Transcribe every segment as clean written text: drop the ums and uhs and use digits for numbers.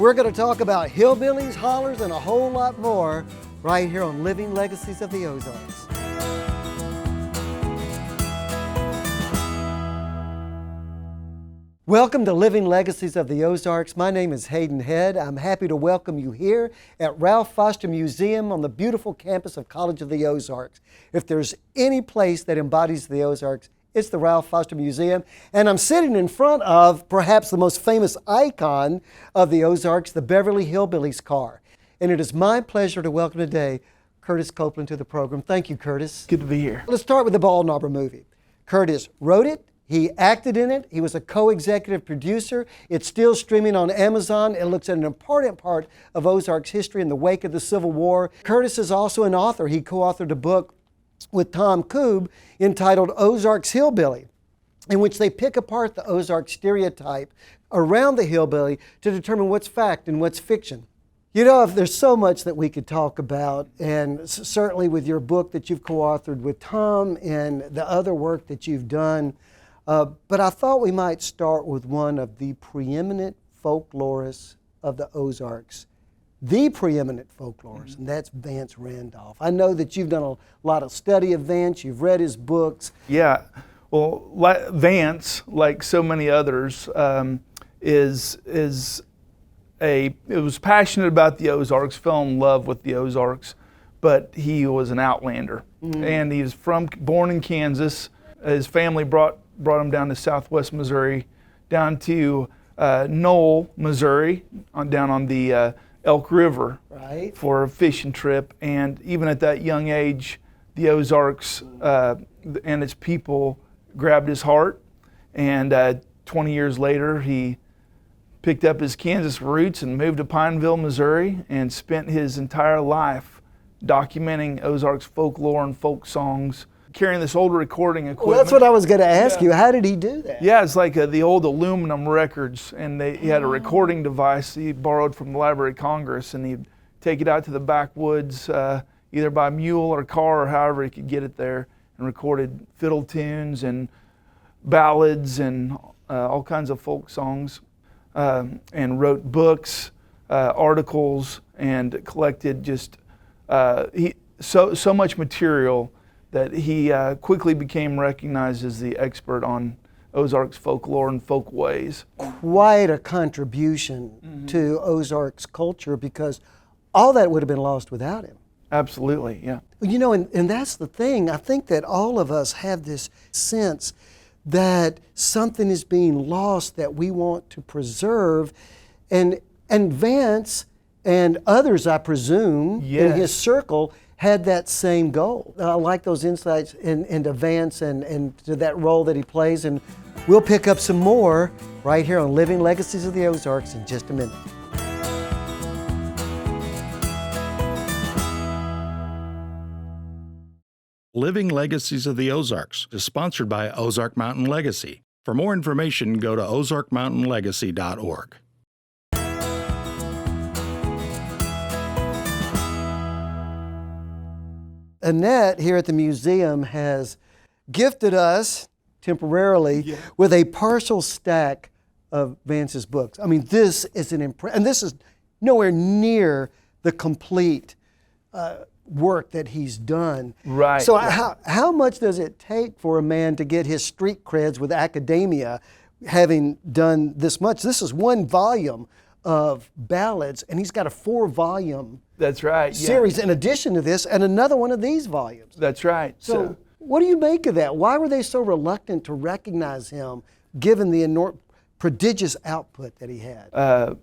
We're going to talk about hillbillies, hollers, and a whole lot more right here on Living Legacies of the Ozarks. Welcome to Living Legacies of the Ozarks. My name is Hayden Head. I'm happy to welcome you here at Ralph Foster Museum on the beautiful campus of College of the Ozarks. If there's any place that embodies the Ozarks, it's the Ralph Foster Museum. And I'm sitting in front of perhaps the most famous icon of the Ozarks, the Beverly Hillbillies car. And it is my pleasure to welcome today Curtis Copeland to the program. Thank you, Curtis. Good to be here. Let's start with the Ball Knobber movie. Curtis wrote it. He acted in it. He was a co-executive producer. It's still streaming on Amazon. It looks at an important part of Ozarks history in the wake of the Civil War. Curtis is also an author. He co-authored a book with Tom Koob entitled Ozarks Hillbilly, in which they pick apart the Ozark stereotype around the hillbilly to determine what's fact and what's fiction. You know, there's so much that we could talk about, and certainly with your book that you've co-authored with Tom and the other work that you've done. But I thought we might start with one of the preeminent folklorists of the Ozarks, the preeminent folklorist, and that's Vance Randolph. I know that you've done a lot of study of Vance, you've read his books. Yeah, well, Vance, like so many others, was passionate about the Ozarks, fell in love with the Ozarks, but he was an outlander. And he was born in Kansas. His family brought him down to southwest Missouri, down to Knoll, Missouri, down on the Elk River, right, for a fishing trip. And even at that young age, the Ozarks and its people grabbed his heart. And 20 years later, he picked up his Kansas roots and moved to Pineville, Missouri, and spent his entire life documenting Ozarks folklore and folk songs, carrying this old recording equipment. Well, that's what I was going to ask you. How did he do that? Yeah, it's like the old aluminum records, and he had a recording device he borrowed from the Library of Congress, and he'd take it out to the backwoods, either by mule or car or however he could get it there, and recorded fiddle tunes and ballads and all kinds of folk songs, and wrote books, articles, and collected just so much material that he quickly became recognized as the expert on Ozarks folklore and folk ways. Quite a contribution to Ozarks culture, because all that would have been lost without him. Absolutely, yeah. You know, and that's the thing. I think that all of us have this sense that something is being lost that we want to preserve. And Vance and others, I presume, in his circle, had that same goal. I like those insights into Vance and to that role that he plays, and we'll pick up some more right here on Living Legacies of the Ozarks in just a minute. Living Legacies of the Ozarks is sponsored by Ozark Mountain Legacy. For more information, go to ozarkmountainlegacy.org. Annette here at the museum has gifted us temporarily with a partial stack of Vance's books. I mean, this is and this is nowhere near the complete work that he's done. Right. So how much does it take for a man to get his street creds with academia, having done this much? This is one volume of ballads, and he's got a 4-volume That's right, series in addition to this, and another one of these volumes. That's right. So what do you make of that? Why were they so reluctant to recognize him, given the prodigious output that he had?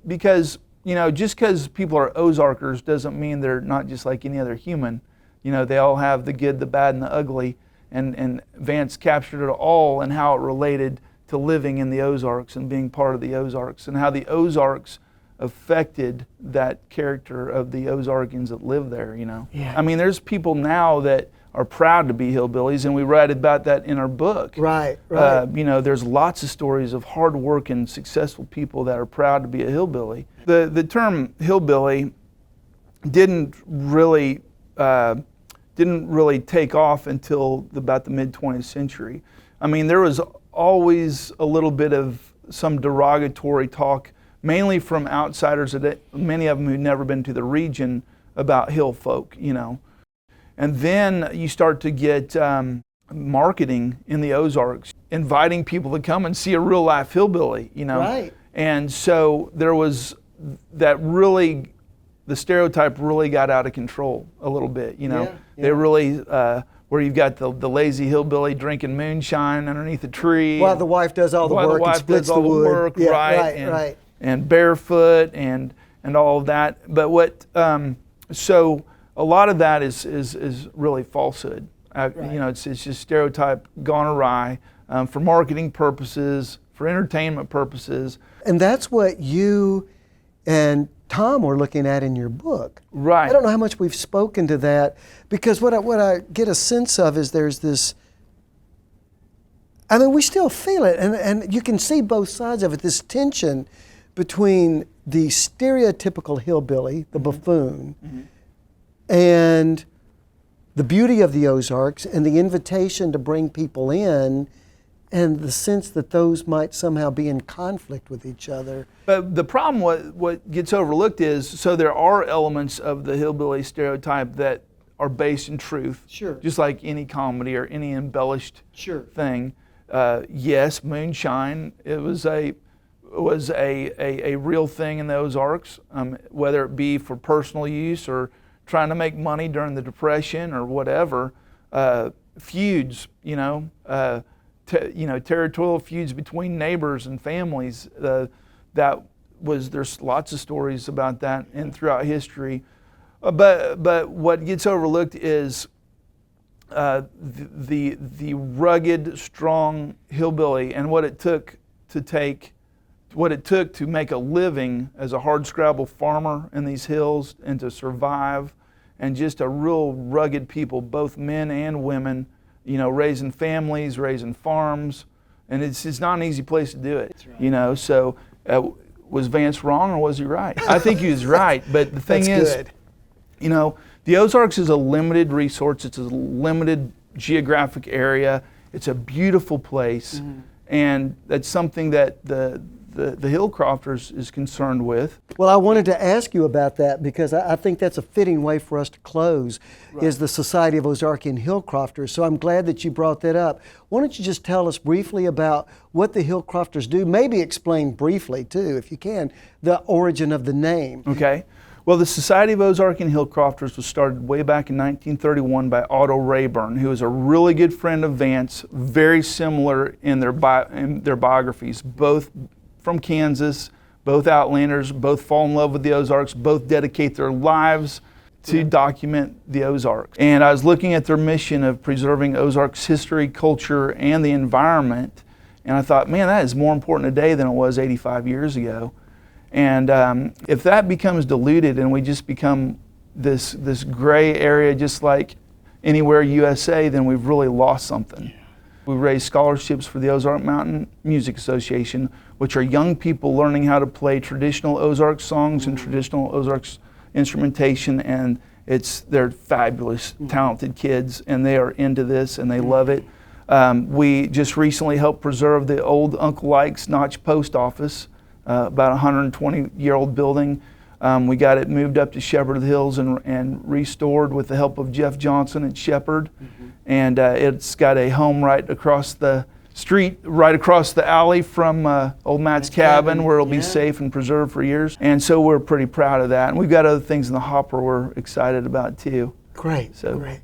Because, you know, just because people are Ozarkers doesn't mean they're not just like any other human. You know, they all have the good, the bad, and the ugly, and Vance captured it all and how it related to living in the Ozarks and being part of the Ozarks, and how the Ozarks affected that character of the Ozarkians that live there, you know. Yeah. I mean, there's people now that are proud to be hillbillies, and we write about that in our book. Right. You know, there's lots of stories of hard-working, successful people that are proud to be a hillbilly. The term hillbilly didn't really take off until about the mid-20th century. I mean, there was always a little bit of some derogatory talk mainly from outsiders, many of them who'd never been to the region, about hill folk, you know. And then you start to get marketing in the Ozarks, inviting people to come and see a real life hillbilly, you know. Right. And so there was that really, the stereotype really got out of control a little bit, you know. Yeah, yeah. They really, where you've got the lazy hillbilly drinking moonshine underneath a tree. While the wife does all the while work the wife and splits does all the wood. work, Yeah, right, right. and barefoot and all of that. But what, so a lot of that is really falsehood. You know, it's just stereotype gone awry for marketing purposes, for entertainment purposes. And that's what you and Tom were looking at in your book. Right. I don't know how much we've spoken to that, because what I get a sense of is there's this, I mean, we still feel it, and you can see both sides of it, this tension between the stereotypical hillbilly, the buffoon, and the beauty of the Ozarks and the invitation to bring people in, and the sense that those might somehow be in conflict with each other. But the problem, what gets overlooked is, so there are elements of the hillbilly stereotype that are based in truth. Sure. Just like any comedy or any embellished Sure. thing. Yes, moonshine, it was a real thing in the Ozarks, whether it be for personal use or trying to make money during the Depression or whatever. Feuds, you know, territorial feuds between neighbors and families. There's lots of stories about that and throughout history. But what gets overlooked is the rugged, strong hillbilly and what it took to make a living as a hardscrabble farmer in these hills and to survive, and just a real rugged people, both men and women, you know, raising families, raising farms, and it's not an easy place to do it, right. you know. So was Vance wrong or was he right? I think he was right, but the thing That's is, good. you know, the Ozarks is a limited resource. It's a limited geographic area. It's a beautiful place, and that's something that the Hillcrofters is concerned with. Well, I wanted to ask you about that, because I think that's a fitting way for us to close, is the Society of Ozarkian Hillcrofters. So I'm glad that you brought that up. Why don't you just tell us briefly about what the Hillcrofters do? Maybe explain briefly, too, if you can, the origin of the name. Okay. Well, the Society of Ozarkian Hillcrofters was started way back in 1931 by Otto Rayburn, who was a really good friend of Vance, very similar in their biographies, both from Kansas, both Outlanders, both fall in love with the Ozarks, both dedicate their lives to document the Ozarks. And I was looking at their mission of preserving Ozarks history, culture, and the environment, and I thought, man, that is more important today than it was 85 years ago. And if that becomes diluted and we just become this gray area just like anywhere USA, then we've really lost something. We raise scholarships for the Ozark Mountain Music Association, which are young people learning how to play traditional Ozark songs and traditional Ozarks instrumentation, and they're fabulous, talented kids, and they are into this and they love it. We just recently helped preserve the old Uncle Ike's Notch Post Office, about a 120-year-old building. We got it moved up to Shepherd Hills and restored with the help of Jeff Johnson at Shepherd. And it's got a home right across the street, right across the alley from Old Matt's cabin, where it'll be safe and preserved for years. And so we're pretty proud of that. And we've got other things in the hopper we're excited about too. Great, So, great.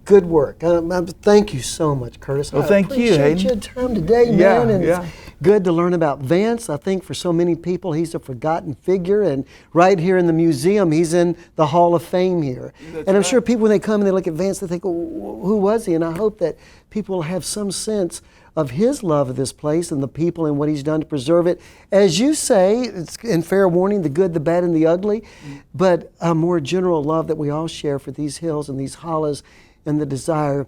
Good work. Thank you so much, Curtis. Well, thank you, I appreciate Hayden. your time today, Yeah, man. And yeah. it's good to learn about Vance. I think for so many people, he's a forgotten figure. And right here in the museum, he's in the Hall of Fame here. That's and I'm right. sure people, when they come and they look at Vance, they think, well, who was he? And I hope that people will have some sense of his love of this place and the people and what he's done to preserve it. As you say, it's in fair warning, the good, the bad, and the ugly, but a more general love that we all share for these hills and these hollows, and the desire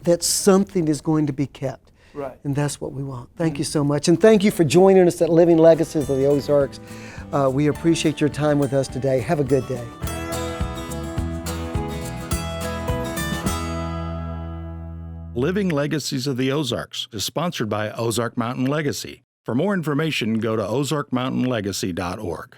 that something is going to be kept. Right. And that's what we want. Thank you so much. And thank you for joining us at Living Legacies of the Ozarks. We appreciate your time with us today. Have a good day. Living Legacies of the Ozarks is sponsored by Ozark Mountain Legacy. For more information, go to ozarkmountainlegacy.org.